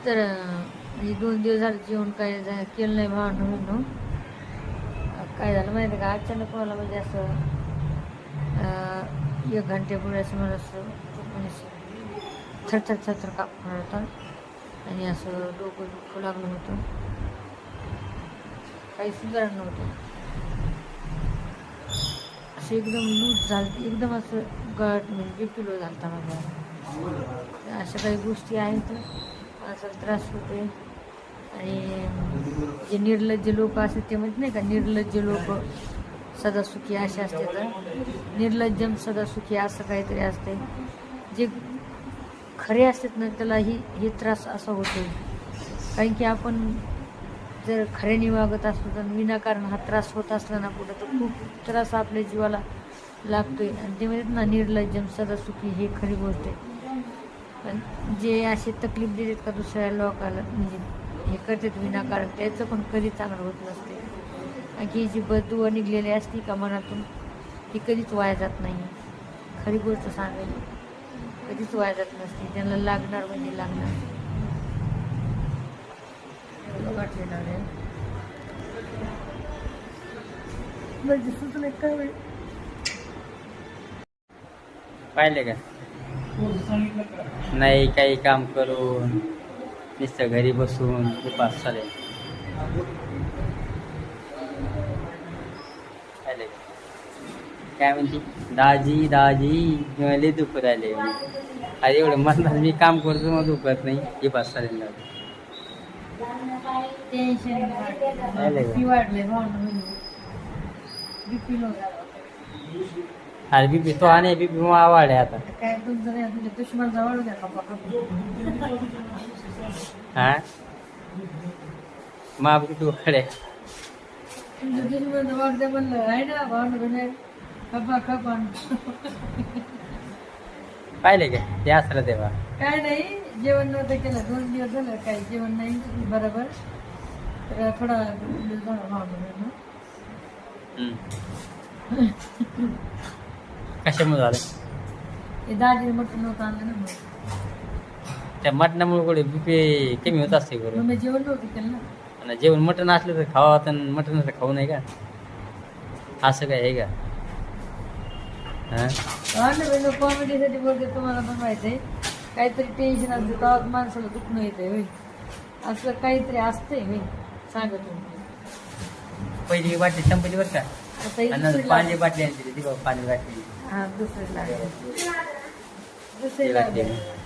तर म्हणजे 2 दिवस झाले जेवण काय केलं नाही भावनं. काय झालं माहिती आहे का, अचानक मला म्हणजे असं 1 घंट्यापूर्वी असं मला असं म्हणजे थरथर कापणार होता आणि असं डोकं दुखू लागलं होतं. काही सुधारण नव्हतं. असं एकदम लूज झालं, एकदम असं गट म्हणजे बीपी लो झाला होता माझ्या. अशा काही गोष्टी आहेत माणसाला त्रास होते. आणि जे निर्लज्ज लोक असतात ते म्हणत नाही का, निर्लज्ज लोक सदा सुखी असे असते. तर निर्लज्जम सदा सुखी असं काहीतरी असते. जे खरे असतात ना त्याला हे त्रास असा होतो. कारण की आपण जर खऱ्याने वागत असलो तर विनाकारण हा त्रास होत असला ना कुठं, तर खूप त्रास आपल्या जीवाला लागतोय. आणि ते म्हणतात ना, निर्लज्जम सदा सुखी, हे खरी गोष्ट आहे. पण जे असे तकलीफ देतात का दुसऱ्या लोकाला, म्हणजे हे करतात विनाकारण, त्याचं पण कधी चांगलं होत नसते. आणि जी बददुआ निघलेली असती का मनातून, ती कधीच वाया जात नाही. खरी गोष्ट सांगायची, कधीच वाया जात नसते. त्यांना लागणार म्हणजे लागणार. म्हणजे सुचलं काय पाहिले का नाही, काही काम करून नुसतं घरी बसून उपास चालेल. पाहिले का काय म्हणते, दाजी लय दुखत राहिले. अरे एवढं म्हणतात, मी काम करतो मग दुखत नाही, हे पास चालेल. टेन्शन बीपी वाढले बीपी लो. अरे बीपी तो आणि बीपी वाढे आता. काय तुमचं नाही, तुझ्या दुश्मनचा वाढू द्या का. हा मा बीपी वाढे, तुमच्या दुश्मनचा वाढू द्या म्हणलं आहे ना. भावना खपा पाहिले का ते असलं तेव्हा. काय नाही, जेवण नव्हतं केलं 2 दिवस झालं, काही जेवण नाही बरोबर. तर थोडा झाला भावना. कशामुळे झालं? हे दाजी मटण नव्हतं आणलं ना, मग त्या मटणामुळे कुठे बीपी कमी होत असते मग बरोबर. मी जेवण नव्हतं केलं ना. आणि जेवण मटण असलं तर खावा, तर मटण नसलं खाऊ नाही का, असं काय आहे का? हा कॉमेडीसाठी बोलते, तुम्हाला पण माहिती आहे. काहीतरी टेन्शन असतं तेव्हा माणसाला दुखणं येते होय, असं काहीतरी असतंय होय. सांगा तुम्ही. पहिली बाटली संपली बरं का, आता ही आणि दुसरी पाणी लागली. बाटली आणली ती बघ, पाणी बाटली हा दुसरी लागली. ती दुसरी लागली. लागली.